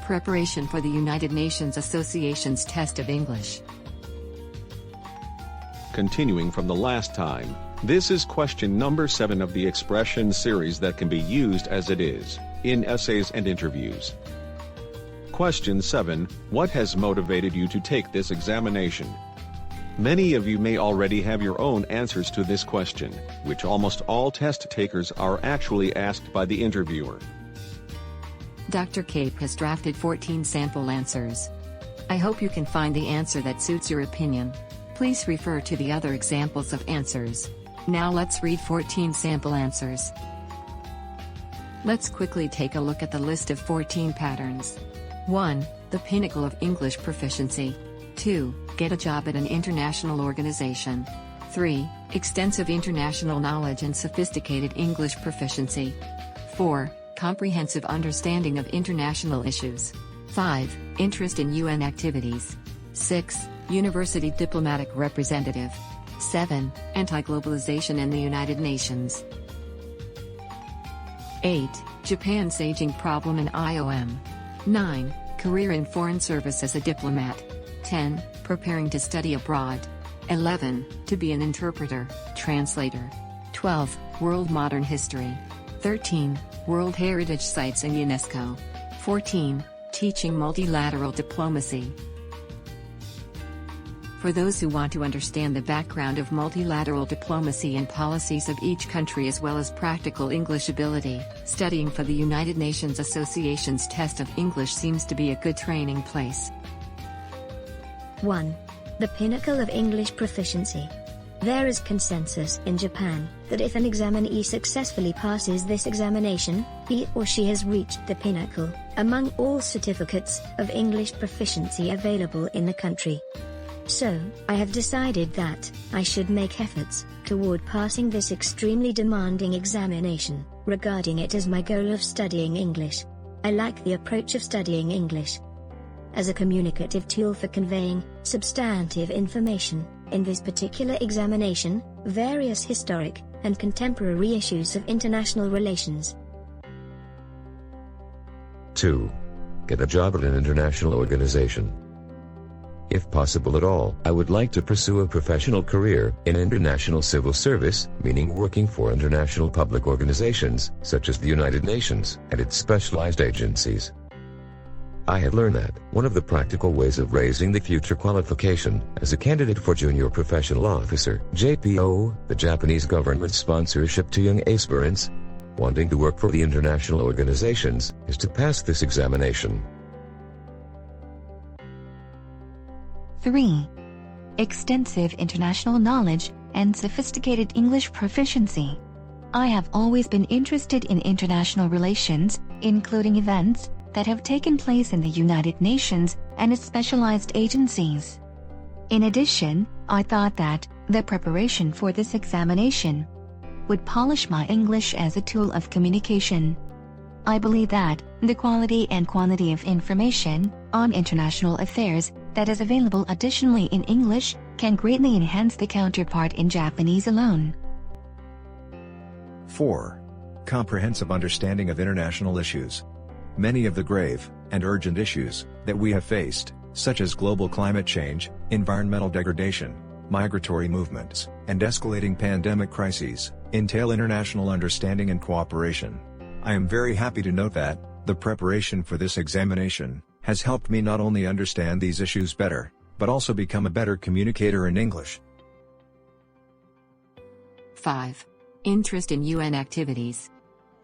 Preparation for the United Nations Association's Test of English. Continuing from the last time, this is question number 7 of the expression series that can be used as it is, in essays and interviews. Question 7, what has motivated you to take this examination? Many of you may already have your own answers to this question, which almost all test takers are actually asked by the interviewer. Dr. Cape has drafted 14 sample answers. I hope you can find the answer that suits your opinion. Please refer to the other examples of answers. Now let's read 14 sample answers. Let's quickly take a look at the list of 14 patterns. 1. The pinnacle of English proficiency. 2. Get a job at an international organization. 3. Extensive international knowledge and sophisticated English proficiency. 4. Comprehensive understanding of international issues. 5. Interest in UN activities. 6. University diplomatic representative. 7. Anti-globalization in the United Nations. 8. Japan's aging problem in IOM. 9. Career in foreign service as a diplomat. 10. Preparing to study abroad. 11. To be an interpreter, translator. 12. World modern history. 13. World Heritage Sites in UNESCO. 14. Teaching multilateral diplomacy. For those who want to understand the background of multilateral diplomacy and policies of each country as well as practical English ability, studying for the United Nations Association's Test of English seems to be a good training place. 1. The pinnacle of English proficiency. There is consensus in Japan that if an examinee successfully passes this examination, he or she has reached the pinnacle among all certificates of English proficiency available in the country. So, I have decided that I should make efforts toward passing this extremely demanding examination, regarding it as my goal of studying English. I like the approach of studying English as a communicative tool for conveying substantive information. In this particular examination, various historic and contemporary issues of international relations. 2. Get a job at an international organization. If possible at all, I would like to pursue a professional career in international civil service, meaning working for international public organizations, such as the United Nations and its specialized agencies. I have learned that one of the practical ways of raising the future qualification as a candidate for junior professional officer (JPO), the Japanese government's sponsorship to young aspirants wanting to work for the international organizations, is to pass this examination. 3. Extensive international knowledge and sophisticated English proficiency. I have always been interested in international relations, including events that have taken place in the United Nations and its specialized agencies. In addition, I thought that the preparation for this examination would polish my English as a tool of communication. I believe that the quality and quantity of information on international affairs that is available additionally in English can greatly enhance the counterpart in Japanese alone. 4. Comprehensive understanding of international issues. Many of the grave and urgent issues that we have faced, such as global climate change, environmental degradation, migratory movements, and escalating pandemic crises, entail international understanding and cooperation. I am very happy to note that the preparation for this examination has helped me not only understand these issues better, but also become a better communicator in English. 5. Interest in UN activities.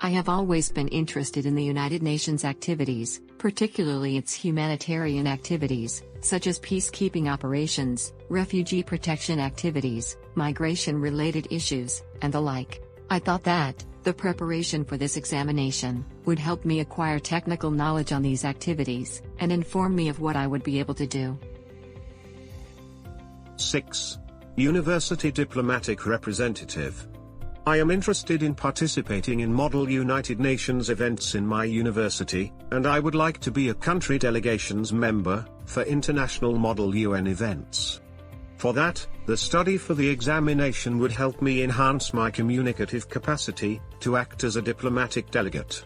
I have always been interested in the United Nations activities, particularly its humanitarian activities, such as peacekeeping operations, refugee protection activities, migration-related issues, and the like. I thought that the preparation for this examination would help me acquire technical knowledge on these activities, and inform me of what I would be able to do. 6. University diplomatic representative. I am interested in participating in Model United Nations events in my university, and I would like to be a country delegations member for international Model UN events. For that, the study for the examination would help me enhance my communicative capacity to act as a diplomatic delegate.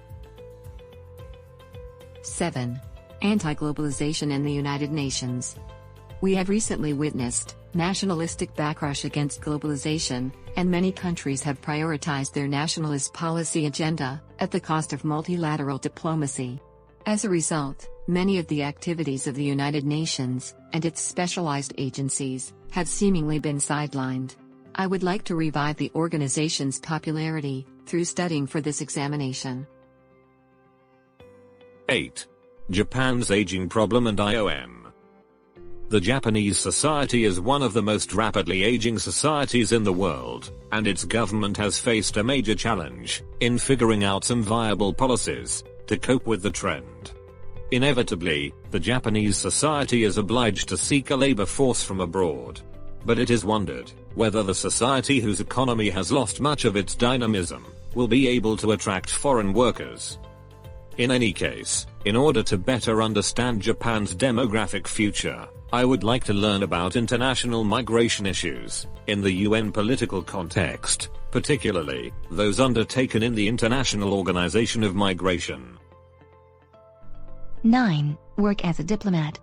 7. Anti-globalization and the United Nations. We have recently witnessed nationalistic backlash against globalization, and many countries have prioritized their nationalist policy agenda at the cost of multilateral diplomacy. As a result, many of the activities of the United Nations and its specialized agencies have seemingly been sidelined. I would like to revive the organization's popularity through studying for this examination. 8. Japan's aging problem and IOM. The Japanese society is one of the most rapidly aging societies in the world, and its government has faced a major challenge in figuring out some viable policies to cope with the trend. Inevitably, the Japanese society is obliged to seek a labor force from abroad. But it is wondered whether the society whose economy has lost much of its dynamism will be able to attract foreign workers. In any case, in order to better understand Japan's demographic future, I would like to learn about international migration issues in the UN political context, particularly those undertaken in the International Organization of Migration. 9. Work as a diplomat.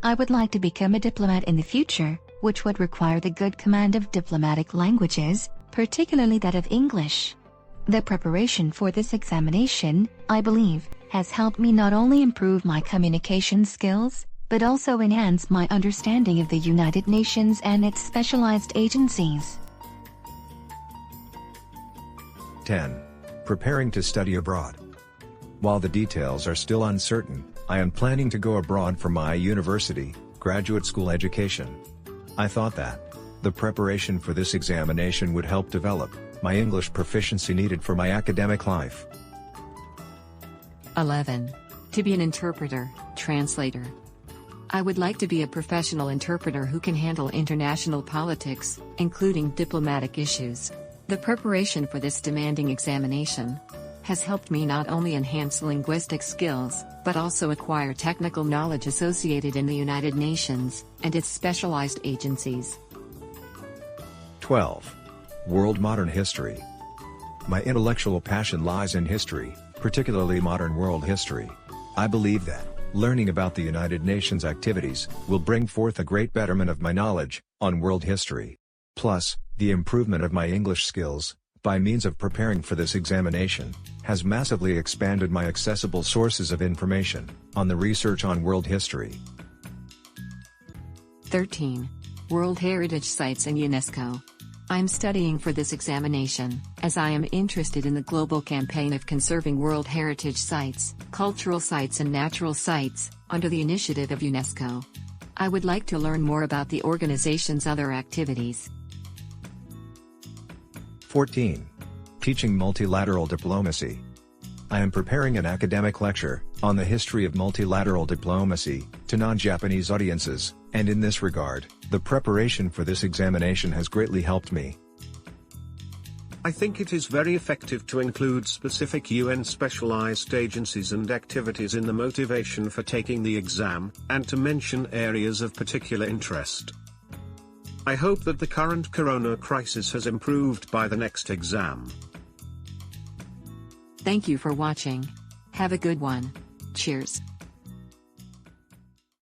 I would like to become a diplomat in the future, which would require the good command of diplomatic languages, particularly that of English. The preparation for this examination, I believe, has helped me not only improve my communication skills, but also enhance my understanding of the United Nations and its specialized agencies. 10. Preparing to study abroad. While the details are still uncertain, I am planning to go abroad for my university, graduate school education. I thought that the preparation for this examination would help develop my English proficiency needed for my academic life. 11. To be an interpreter, translator. I would like to be a professional interpreter who can handle international politics, including diplomatic issues. The preparation for this demanding examination has helped me not only enhance linguistic skills, but also acquire technical knowledge associated in the United Nations and its specialized agencies. 12. World modern history. My intellectual passion lies in history, particularly modern world history. I believe that learning about the United Nations activities will bring forth a great betterment of my knowledge on world history. Plus, the improvement of my English skills, by means of preparing for this examination, has massively expanded my accessible sources of information on the research on world history. 13. World Heritage Sites and UNESCO. I'm studying for this examination, as I am interested in the global campaign of conserving World Heritage Sites, cultural sites and natural sites, under the initiative of UNESCO. I would like to learn more about the organization's other activities. 14. Teaching multilateral diplomacy. I am preparing an academic lecture on the history of multilateral diplomacy to non-Japanese audiences, and in this regard, the preparation for this examination has greatly helped me. I think it is very effective to include specific UN specialized agencies and activities in the motivation for taking the exam, and to mention areas of particular interest. I hope that the current corona crisis has improved by the next exam. Thank you for watching. Have a good one. Cheers.